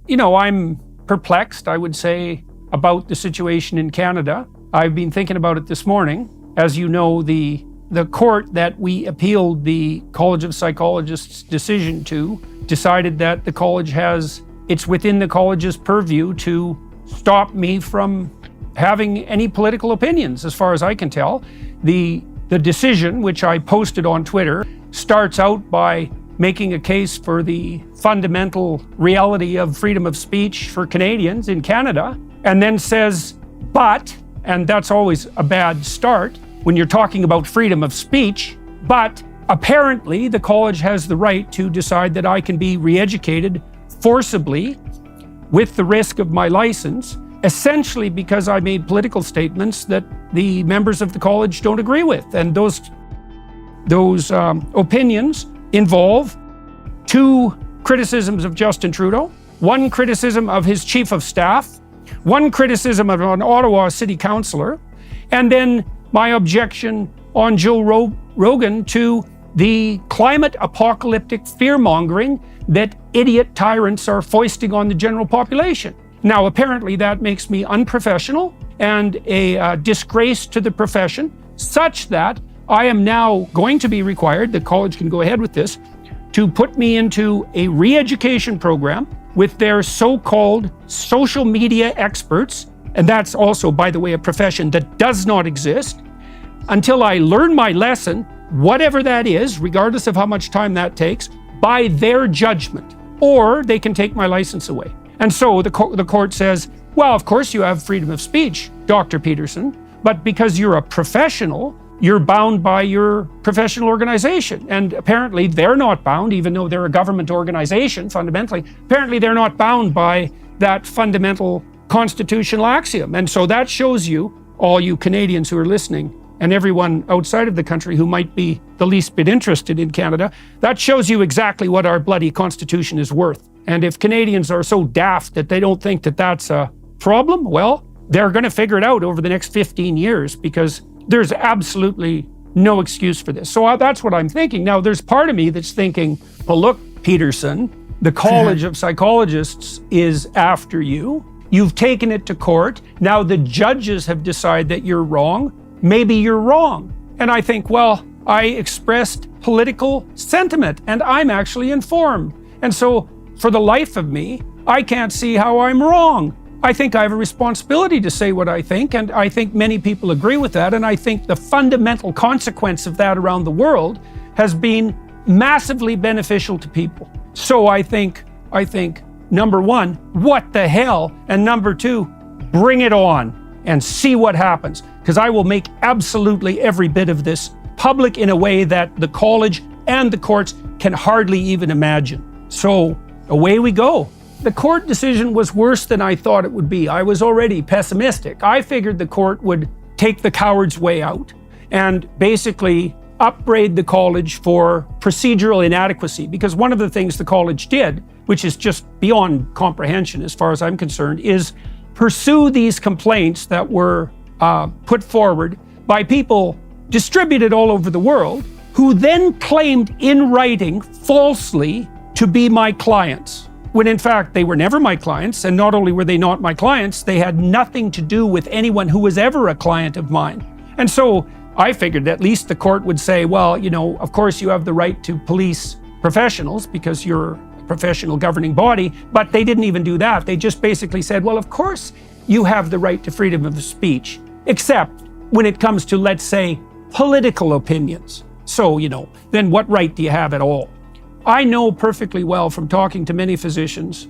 I'm perplexed, I would say, about the situation in Canada. I've been thinking about it this morning. As you know, the court that we appealed the College of Psychologists decision to decided that the college it's within the college's purview to stop me from having any political opinions, as far as I can tell. The decision, which I posted on Twitter, starts out by making a case for the fundamental reality of freedom of speech for Canadians in Canada, and then says, but, and that's always a bad start when you're talking about freedom of speech, but apparently the college has the right to decide that I can be re-educated forcibly with the risk of my license, essentially because I made political statements that the members of the college don't agree with. And those opinions involve 2 criticisms of Justin Trudeau, 1 criticism of his chief of staff, 1 criticism of an Ottawa city councillor, and then my objection on Joe Rogan to the climate apocalyptic fear-mongering that idiot tyrants are foisting on the general population. Now, apparently that makes me unprofessional and a disgrace to the profession, such that I am now going to be required, the college can go ahead with this, to put me into a re-education program with their so-called social media experts, and that's also, by the way, a profession that does not exist, until I learn my lesson, whatever that is, regardless of how much time that takes, by their judgment, or they can take my license away. And so the court says, well, of course you have freedom of speech, Dr. Peterson, but because you're a professional, you're bound by your professional organization. And apparently they're not bound, even though they're a government organization, fundamentally. Apparently they're not bound by that fundamental constitutional axiom. And so that shows you, all you Canadians who are listening, and everyone outside of the country who might be the least bit interested in Canada, that shows you exactly what our bloody Constitution is worth. And if Canadians are so daft that they don't think that that's a problem, well, they're going to figure it out over the next 15 years because there's absolutely no excuse for this. So that's what I'm thinking. Now, there's part of me that's thinking, well, look, Peterson, the College of Psychologists is after you. You've taken it to court. Now the judges have decided that you're wrong. Maybe you're wrong. And I think, well, I expressed political sentiment and I'm actually informed. And so for the life of me, I can't see how I'm wrong. I think I have a responsibility to say what I think, and I think many people agree with that, and I think the fundamental consequence of that around the world has been massively beneficial to people. So I think, number 1, what the hell? And number 2, bring it on and see what happens. Because I will make absolutely every bit of this public in a way that the college and the courts can hardly even imagine. So away we go. The court decision was worse than I thought it would be. I was already pessimistic. I figured the court would take the coward's way out and basically upbraid the college for procedural inadequacy. Because one of the things the college did, which is just beyond comprehension as far as I'm concerned, is pursue these complaints that were put forward by people distributed all over the world, who then claimed in writing falsely to be my clients, when in fact they were never my clients. And not only were they not my clients, they had nothing to do with anyone who was ever a client of mine. And so I figured at least the court would say, well, of course you have the right to police professionals because you're a professional governing body, but they didn't even do that. They just basically said, well, of course you have the right to freedom of speech, except when it comes to, let's say, political opinions. So, then what right do you have at all? I know perfectly well from talking to many physicians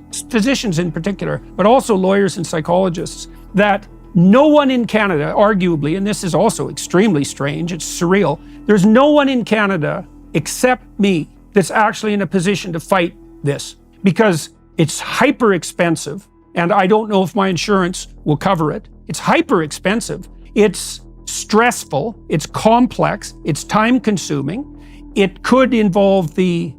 in particular, but also lawyers and psychologists, that no one in Canada, arguably, and this is also extremely strange, it's surreal, there's no one in Canada except me that's actually in a position to fight this, because it's hyper expensive, and I don't know if my insurance will cover it. It's hyper expensive. It's stressful. It's complex. It's time consuming. It could involve the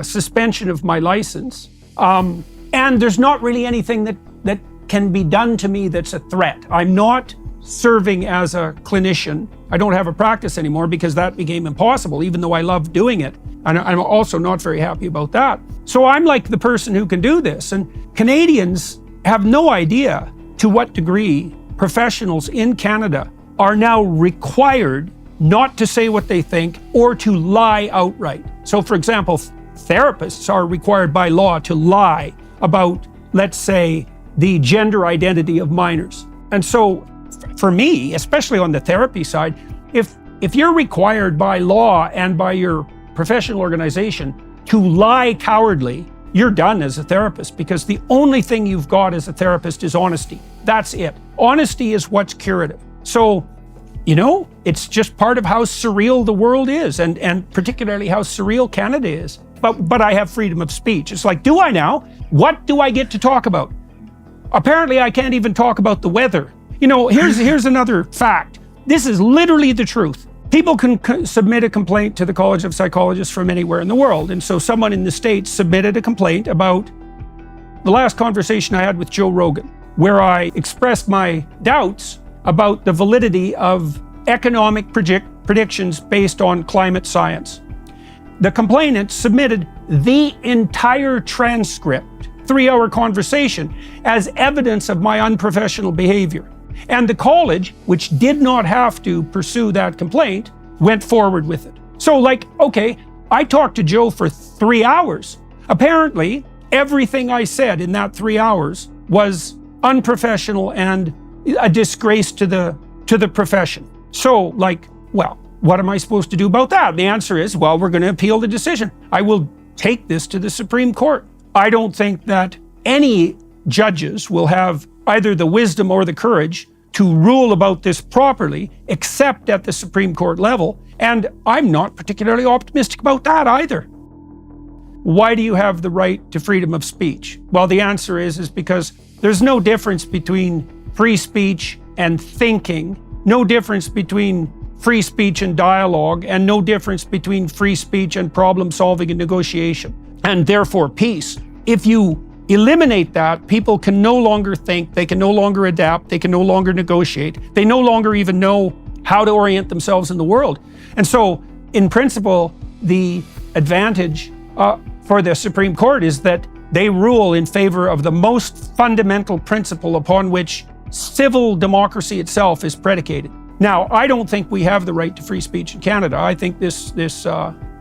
suspension of my license. And there's not really anything that can be done to me that's a threat. I'm not serving as a clinician. I don't have a practice anymore because that became impossible, even though I love doing it. And I'm also not very happy about that. So I'm like the person who can do this. And Canadians have no idea to what degree professionals in Canada are now required not to say what they think or to lie outright. So for example, therapists are required by law to lie about, let's say, the gender identity of minors. And so for me, especially on the therapy side, if you're required by law and by your professional organization to lie cowardly, you're done as a therapist, because the only thing you've got as a therapist is honesty. That's it. Honesty is what's curative. So, you know, it's just part of how surreal the world is, and particularly how surreal Canada is. But I have freedom of speech. It's like, do I now? What do I get to talk about? Apparently I can't even talk about the weather. You know, here's another fact. This is literally the truth. People can submit a complaint to the College of Psychologists from anywhere in the world. And so someone in the States submitted a complaint about the last conversation I had with Joe Rogan, where I expressed my doubts about the validity of economic predictions based on climate science. The complainant submitted the entire transcript, 3-hour conversation, as evidence of my unprofessional behavior. And the college, which did not have to pursue that complaint, went forward with it. So like, okay, I talked to Joe for 3 hours. Apparently, everything I said in that 3 hours was unprofessional and a disgrace to the profession. So like, well, what am I supposed to do about that? The answer is, well, we're going to appeal the decision. I will take this to the Supreme Court. I don't think that any judges will have either the wisdom or the courage to rule about this properly, except at the Supreme Court level. And I'm not particularly optimistic about that either. Why do you have the right to freedom of speech? Well, the answer is because there's no difference between free speech and thinking, no difference between free speech and dialogue, and no difference between free speech and problem solving and negotiation, and therefore peace. If you eliminate that, people can no longer think, they can no longer adapt, they can no longer negotiate, they no longer even know how to orient themselves in the world. And so, in principle, the advantage for the Supreme Court is that they rule in favor of the most fundamental principle upon which civil democracy itself is predicated. Now, I don't think we have the right to free speech in Canada. I think this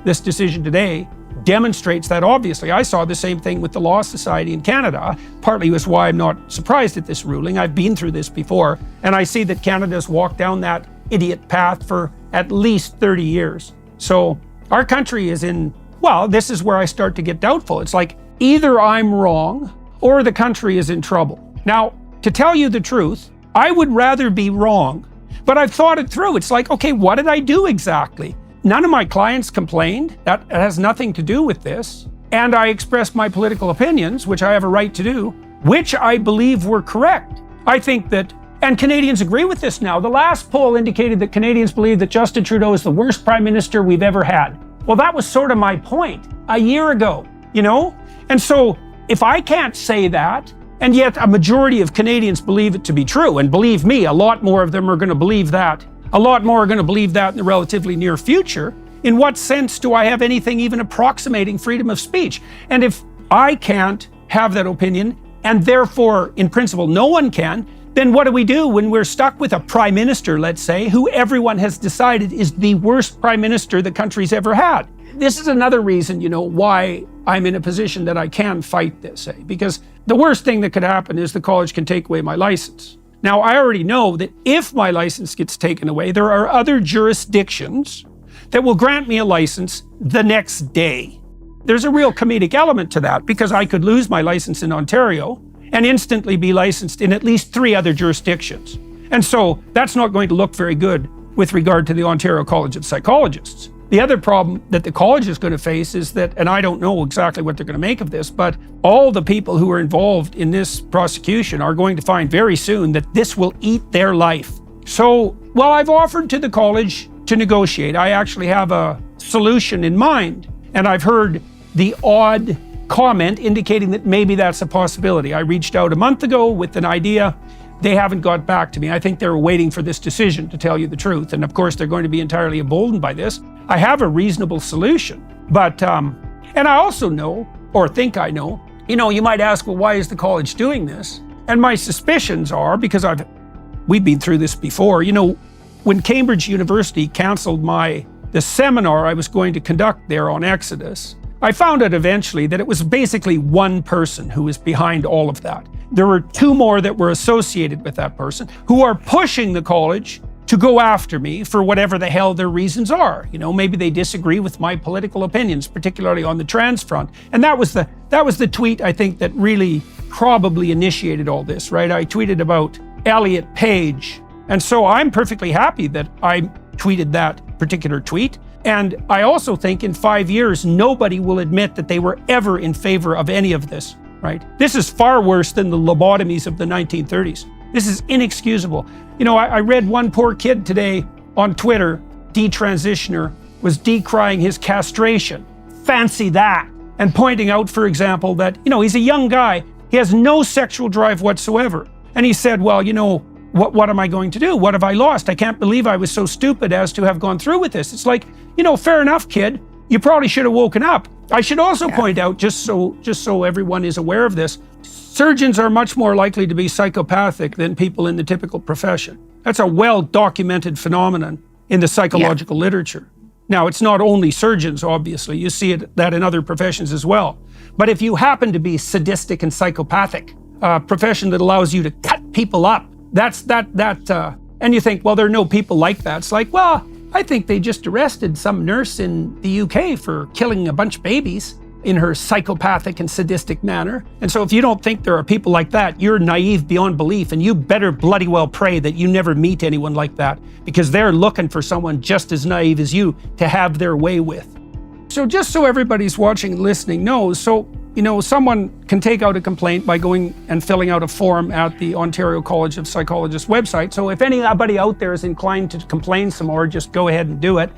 decision today demonstrates that. Obviously, I saw the same thing with the Law Society in Canada. Partly was why I'm not surprised at this ruling. I've been through this before, and I see that Canada's walked down that idiot path for at least 30 years. So our country is in, well, this is where I start to get doubtful. It's like, either I'm wrong or the country is in trouble. Now, to tell you the truth, I would rather be wrong, but I've thought it through. It's like, okay, what did I do exactly? None of my clients complained. That has nothing to do with this. And I expressed my political opinions, which I have a right to do, which I believe were correct. I think that, and Canadians agree with this now. The last poll indicated that Canadians believe that Justin Trudeau is the worst prime minister we've ever had. Well, that was sort of my point a year ago, you know? And so if I can't say that, and yet a majority of Canadians believe it to be true, and believe me, a lot more of them are going to believe that. A lot more are going to believe that in the relatively near future. In what sense do I have anything even approximating freedom of speech? And if I can't have that opinion, and therefore, in principle, no one can, then what do we do when we're stuck with a prime minister, let's say, who everyone has decided is the worst prime minister the country's ever had? This is another reason, you know, why I'm in a position that I can fight this, because the worst thing that could happen is the college can take away my license. Now, I already know that if my license gets taken away, there are other jurisdictions that will grant me a license the next day. There's a real comedic element to that, because I could lose my license in Ontario and instantly be licensed in at least 3 other jurisdictions. And so that's not going to look very good with regard to the Ontario College of Psychologists. The other problem that the college is going to face is that, and I don't know exactly what they're going to make of this, but all the people who are involved in this prosecution are going to find very soon that this will eat their life. So, well, I've offered to the college to negotiate. I actually have a solution in mind, and I've heard the odd comment indicating that maybe that's a possibility. I reached out a month ago with an idea. They haven't got back to me. I think they're waiting for this decision, to tell you the truth. And of course, they're going to be entirely emboldened by this. I have a reasonable solution. But, and I also know, or think I know, you might ask, well, why is the college doing this? And my suspicions are, because we've been through this before, when Cambridge University canceled the seminar I was going to conduct there on Exodus, I found out eventually that it was basically one person who was behind all of that. There were two more that were associated with that person who are pushing the college to go after me for whatever the hell their reasons are. Maybe they disagree with my political opinions, particularly on the trans front. And that was the tweet, I think, that really probably initiated all this, right? I tweeted about Elliot Page. And so I'm perfectly happy that I tweeted that particular tweet. And I also think in 5 years, nobody will admit that they were ever in favor of any of this, right? This is far worse than the lobotomies of the 1930s. This is inexcusable. I read one poor kid today on Twitter, detransitioner, was decrying his castration. Fancy that. And pointing out, for example, that, he's a young guy. He has no sexual drive whatsoever. And he said, well, what am I going to do? What have I lost? I can't believe I was so stupid as to have gone through with this. It's like, fair enough, kid. You probably should have woken up. I should also point out, just so everyone is aware of this, surgeons are much more likely to be psychopathic than people in the typical profession. That's a well-documented phenomenon in the psychological literature. Now, it's not only surgeons, obviously. You see that in other professions as well. But if you happen to be sadistic and psychopathic, a profession that allows you to cut people up, and you think, well, there are no people like that. It's like, well, I think they just arrested some nurse in the UK for killing a bunch of babies in her psychopathic and sadistic manner. And so if you don't think there are people like that, you're naive beyond belief, and you better bloody well pray that you never meet anyone like that, because they're looking for someone just as naive as you to have their way with. So just so everybody's watching and listening knows, someone can take out a complaint by going and filling out a form at the Ontario College of Psychologists website. So if anybody out there is inclined to complain some more, just go ahead and do it.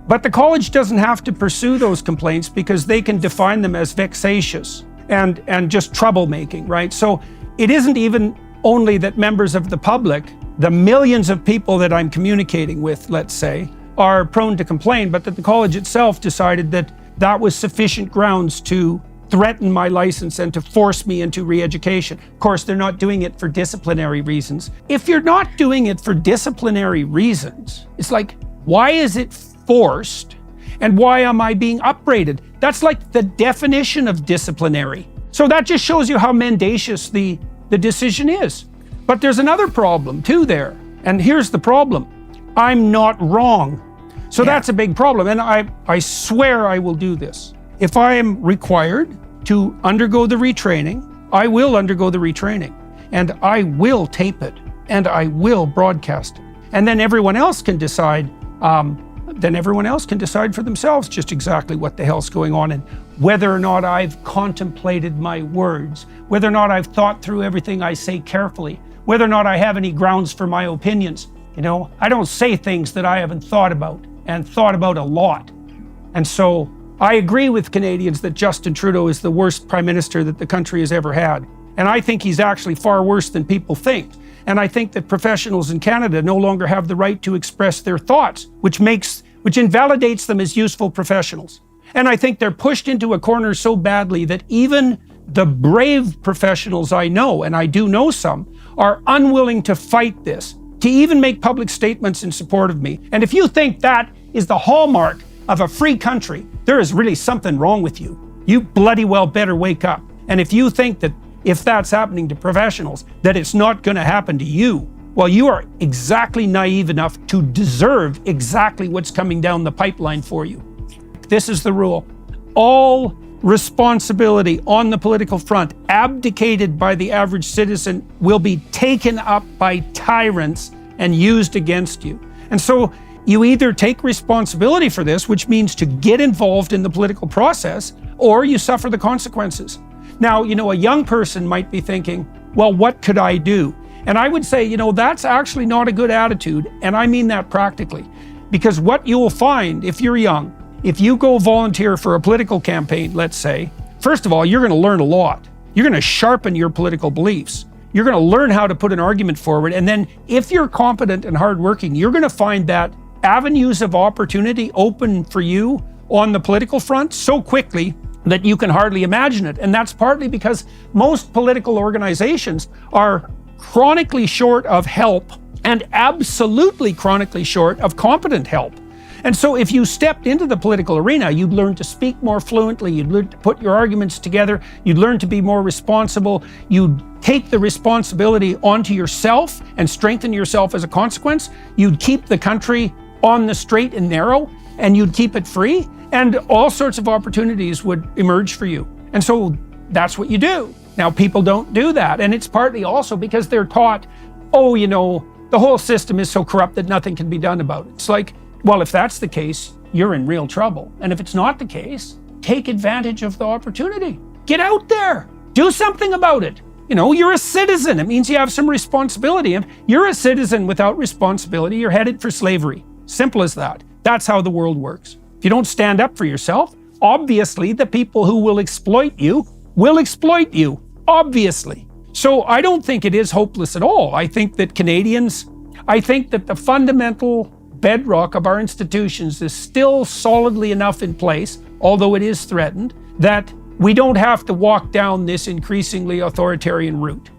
But the college doesn't have to pursue those complaints because they can define them as vexatious and just troublemaking, right? So it isn't even only that members of the public, the millions of people that I'm communicating with, let's say, are prone to complain, but that the college itself decided that that was sufficient grounds to threaten my license and to force me into re-education. Of course, they're not doing it for disciplinary reasons. If you're not doing it for disciplinary reasons, it's like, why is it forced? And why am I being upbraided? That's like the definition of disciplinary. So that just shows you how mendacious the decision is. But there's another problem too there. And here's the problem. I'm not wrong. So that's a big problem. And I swear I will do this. If I am required to undergo the retraining, I will undergo the retraining. And I will tape it. And I will broadcast it. And then everyone else can decide for themselves just exactly what the hell's going on, and whether or not I've contemplated my words, whether or not I've thought through everything I say carefully, whether or not I have any grounds for my opinions. I don't say things that I haven't thought about, and thought about a lot. And so I agree with Canadians that Justin Trudeau is the worst prime minister that the country has ever had. And I think he's actually far worse than people think. And I think that professionals in Canada no longer have the right to express their thoughts, which invalidates them as useful professionals. And I think they're pushed into a corner so badly that even the brave professionals I know, and I do know some, are unwilling to fight this, to even make public statements in support of me. And if you think that is the hallmark of a free country, there is really something wrong with you. You bloody well better wake up. And if you think that if that's happening to professionals, that it's not going to happen to you, well, you are exactly naive enough to deserve exactly what's coming down the pipeline for you. This is the rule. All responsibility on the political front abdicated by the average citizen will be taken up by tyrants and used against you. And so you either take responsibility for this, which means to get involved in the political process, or you suffer the consequences. Now, a young person might be thinking, well, what could I do? And I would say, that's actually not a good attitude. And I mean that practically. Because what you will find if you're young, if you go volunteer for a political campaign, let's say, first of all, you're going to learn a lot. You're going to sharpen your political beliefs. You're going to learn how to put an argument forward. And then if you're competent and hardworking, you're going to find that avenues of opportunity open for you on the political front so quickly that you can hardly imagine it. And that's partly because most political organizations are chronically short of help and absolutely chronically short of competent help. And so if you stepped into the political arena, you'd learn to speak more fluently, you'd learn to put your arguments together, you'd learn to be more responsible, you'd take the responsibility onto yourself and strengthen yourself as a consequence, you'd keep the country on the straight and narrow, and you'd keep it free, and all sorts of opportunities would emerge for you. And so that's what you do. Now, people don't do that, and it's partly also because they're taught, oh, you know, the whole system is so corrupt that nothing can be done about it. It's like, well, if that's the case, you're in real trouble. And if it's not the case, take advantage of the opportunity. Get out there, do something about it. You know, you're a citizen. It means you have some responsibility. If you're a citizen without responsibility, you're headed for slavery. Simple as that. That's how the world works. If you don't stand up for yourself, obviously the people who will exploit you, obviously. So I don't think it is hopeless at all. I think that the fundamental bedrock of our institutions is still solidly enough in place, although it is threatened, that we don't have to walk down this increasingly authoritarian route.